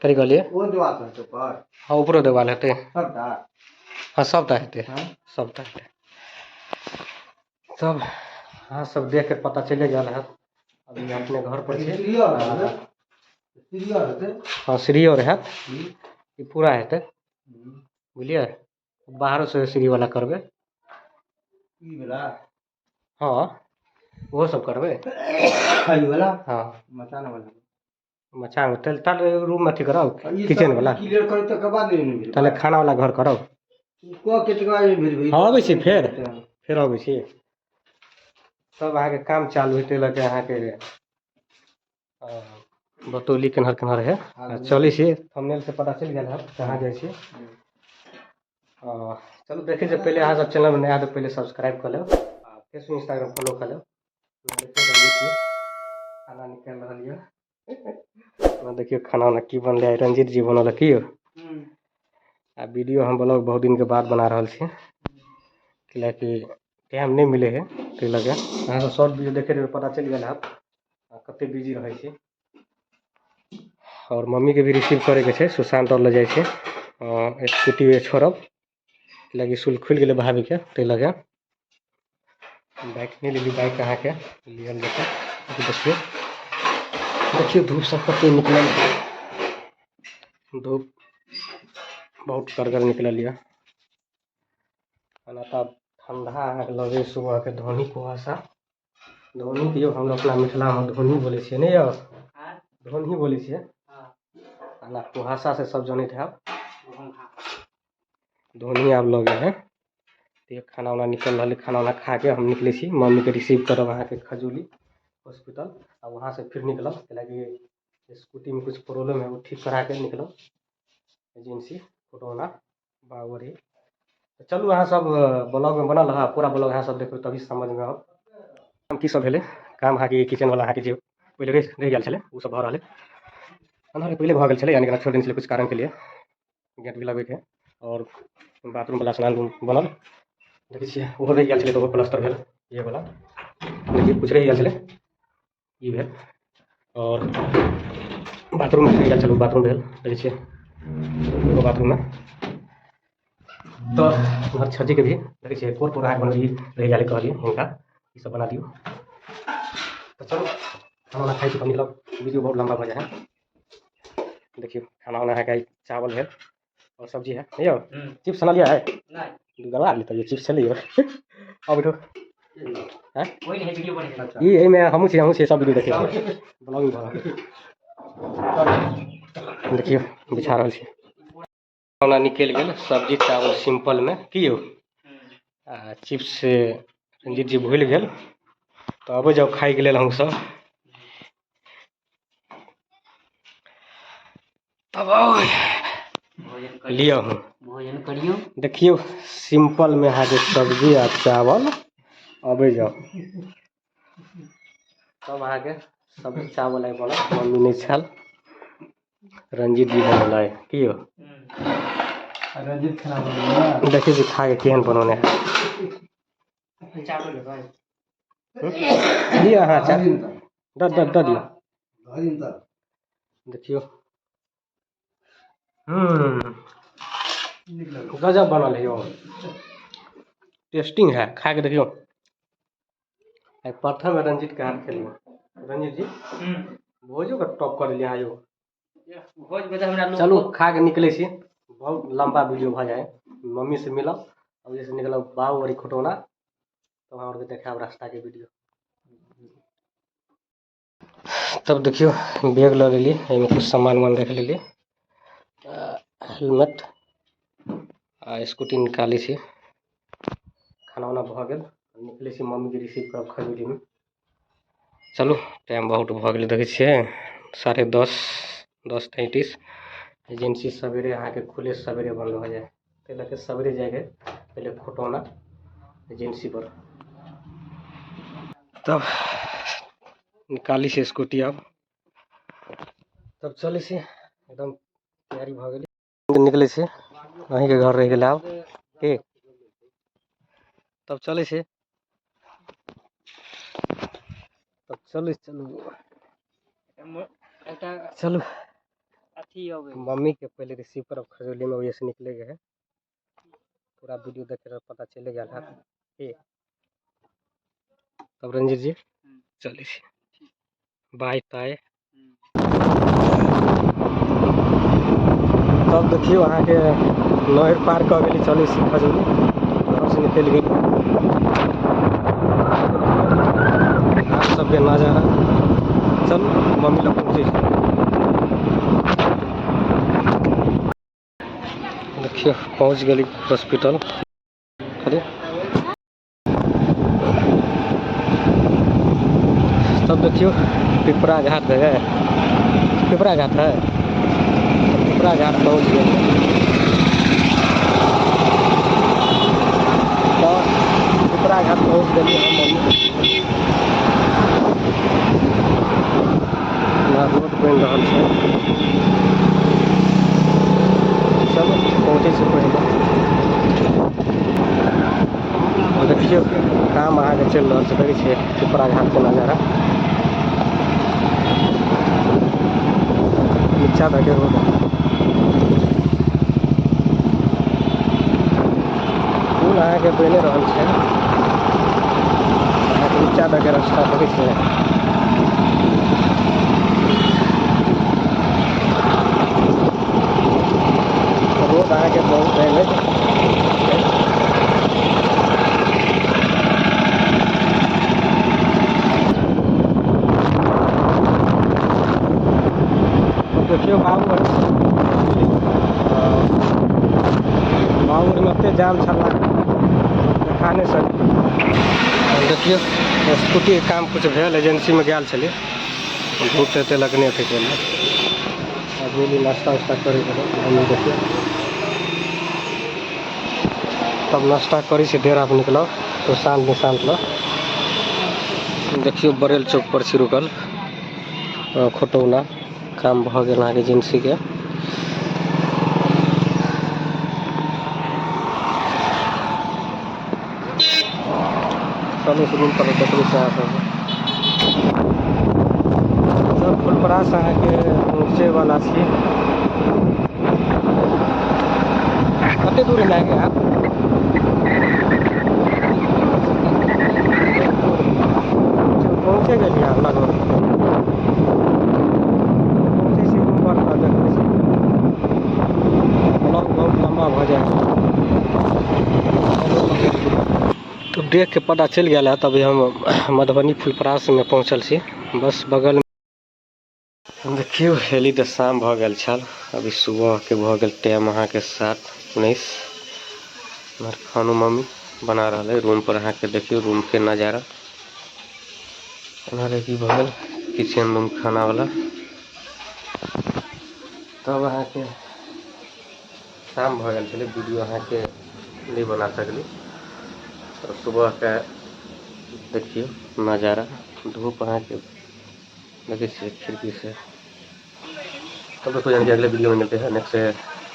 करी कहलिए वो देवाल रहते ऊपर हाँ ऊपरो देवाल हेतै सबटा हाँ सबटा हेतै हाँ सबटा हेतै तब हाँ सब देख के पता चले गेल है अभी अपने घर पर छी सीरियर हेतै हाँ सीढ़ियो रहत ई पूरा हेतै बुझलिए बाहरों से सीढ़ी वाला करबै ई वाला हाँ वो सब करबै ई वाला हाँ मचान वाला मचान ताले रूम में अथी करब किचन वाला क्लियर करै तकर बाद नहीं ताले खाना वाला घर करब को के तक आइ भेल हाँ अबै छी फेर अबै छी सब अहाँके काम चालू हेतै लगे अहाँके बतौली केनहर केनहर है चलै छी थंबनेल से पता चल गेल है कहाँ जाइ छी चलू देखे से पहले अहाँ सब चैनल में नया तो पहले सब्सक्राइब कर लो फेसबुक इंस्टाग्राम फॉलो कर लो खाना निकाल रहा देखियो खाना वाना की बनले रंजीत जी बनल की आ वीडियो हम ब्लॉग बहुत दिन के बाद बना रहा छी कि टाइम नहीं मिले है ताहि लगे अहाँ सब शॉर्ट वीडियो देखे रहे पता चल गया कते बिजी रहे छी और मम्मी के भी रिसीव करे के छै सुशांत और ले जाए छै स्कूटी छोड़ब लगी स्कूल खुल गए भाभी के ताहि लगे बाइक नहीं लेली बाइक अहाँ के लियल जेतै देखिए धूप सब कते निकलल धूप बहुत करगर निकलल यऽ तब ठंडा अहाँके लगे सुबह के धोनी कुहासा धोनी के हम अपना मिथिला में धोनी बोले छियै ने यौ धोनी बोले छियै आ कुहासा से सब जानते हैं धोनी आब लगे है तो खाना वाना निकल रहा खाना वाना खा के हम निकले छी मम्मी के रिसीव करब अहाँ के खजूली हॉस्पिटल और वहाँ से फिर निकलब कैलाकि स्कूटी में कुछ प्रॉब्लम है वो ठीक करा के निकलब एजेंसी फोटोना बावरी तो चलू अहाँ सब ब्लॉग में बनल रहा पूरा ब्लॉग अहाँ सब देखो तभी समझ में आब काम की सब भेले काम अहाँ के किचन वाला अहाँ के जे पहले रह गेल छले वो सब भ रहले अंदर पहले भ गेल छले यानी कि छोड़ दिन छले कुछ कारण के लिए गेट भी लगे के और बाथरूम वाला स्नान रूम बनल देखिए छियै ओहो रह गेल छले तो प्लास्टर भेल ये वाला देखिए कुछ रह गेल छले ई भेल और बाथरूम रह गेल छले बाथरूम भेल देखिए छियै बाथरूम में तो घर छज्जी के भी देखिए कोर पूरा बनल रह जाले कहलिए हिनका ई सब बना दियो तो चलो खाना वाना खाई तो निकलब वीडियो बहुत लंबा हो जाए देखियो खाना वाना है चावल है और सब्जी है नहीं हो चिप्स बना लिया है नहीं गला लेता ये चिप्स चलिए अब बैठो हैं कोई नहीं वीडियो बने ये मैं हमहु छे सब वीडियो देखे ब्लॉगिंग देखियो बिछा रहल छी खाना निकल गेल सब्जी चावल सिंपल में की हो चिप्स रंजीत जी भूल गेल तो अब जाओ खाई के लेल हम सब तब लिया हूँ भोजन करियो देखियो सिंपल में है जो सब्जी आ चावल अबे जाओ तब आगे सब्जी चावल है बोला मम्मी नहीं छल रंजीत जी बनल है की हो रंजीत खाना बनल देखिए जी खा के केहन बनौने है दिया हाँ चावल दिया देखियो गजब बनल है यो टेस्टिंग है खा के देखियो प्रथम रंजीत के हाथ खेलियो रंजीत जी भोजो का टॉप कर लिया यो भोज चलो खा के निकले छी बहुत लंबा वीडियो भ जाए मम्मी से मिलब अब जैसे निकलब बाबू और खुटौना तो वहाँ और देखा रास्ता के वीडियो तब देखियो बैग ल लेलिए कुछ सामान वामान रख लेलिए हेलमेट आ स्कूटी निकाली छी खाना वाना भ गेल निकले छी मम्मी के रिसीव करब खजूरी में चलू टाइम बहुत भ गेल देखे छिए 10:30 10:33 एजेंसी सवेरे अहाँ के खुले सवेरे बंद हो जाए ताहि लए सवेरे जाएके पहले खुटौना एजेंसी पर तब निकाली से स्कूटी अब तब चले से एकदम तैयारी भ गेली निकले से अहीं के घर रह गेल अब के तब चले से तब चलो चलो चलो मम्मी के पहले रिसीव करब खजौली में वही से निकले गए। पूरा वीडियो देख कर पता चले गया था। तब रंजीत जी चलिए बाय ताए। तब देखिए वहाँ के नहर पार कर गई चली खजूरी घर से निकल गई। आप सबके नजारा चल मम्मी लोग पहुँचे। देखिए पहुँच गई हॉस्पिटल। तब देखियो पिपरा घाट जगह पिपरा घाट है। पिपरा घाट पहुँच गए। तो पिपरा घाट पहुँच गए हम रोड बन रहा है। चलो पहुँचे से पहले देखिए काम अहाँ के चल रहा है। देखिए पिपरा घाट के नज़ारा नीचा देखे रोड पुल अहाँ के बने रहल छै। अहाँ के नीचा देखे रास्ता देखे छै। रोड अहाँ के बहुत डैमेज देखियो बाबूर में एते जाम छला देखा नहीं सक। देखियो स्कूटी के काम कुछ भेल एजेंसी में गया छलिए धूप एते लगने थे चल आदमी नाश्ता उस्ता करे देखिए। तब नाश्ता करी से डेरा पर निकल तो शांत लो। देखियो बरेल चौक पर छी रुकल खोटौना काम भ गेल अहाँ के एजेंसी के। चलो रूम पर देखो सब फुलपरास अहाँ के पहुँचे वाला छी। कते दूर लागे आप पहुँचे गए लगभग पहुँचे से रूम पर देखते ब्लॉग बहुत लंबा भ जाए। तो देख के पता चल गया तभी हम मधुबनी फुलपरास में पहुँचल छी। बस बगल में देखियो हेली तो शाम भ गल छल। अभी सुबह के भ गल टाइम अहाँ के 7:19। खानो मम्मी बना रहा है रूम पर अहाँ के देखियो रूम के नज़ारा की भगल किचन रूम खाना वाला। तब अहाँ के शाम भ गल वीडियो अहाँ के नहीं बना सकली। तो सुबह का देखियो नज़ारा धूप अहाँ के देखिए खिड़की से। तब दोस्तों यानी कि अगले वीडियो में मिलते हैं नेक्स्ट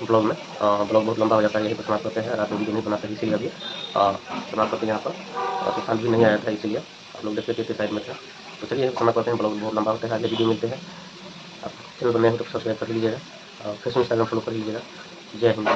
ब्लॉग में। ब्लॉग बहुत लंबा हो जाता है यहीं पर समाप्त करते हैं। रात में वीडियो नहीं बना सके इसीलिए अभी समाप्त करते हैं यहाँ पर। सुशांत भी नहीं आया था इसीलिए आप लोग देखते थे साइड में था। तो चलिए समाप्त करते हैं। ब्लॉग बहुत लंबा होता है। अगले वीडियो मिलते हैं। आप चैनल पर नए हो तो सब्सक्राइब कर लीजिएगा और फेसबुक इंस्टाग्राम फॉलो कर लीजिएगा। जय हिंद।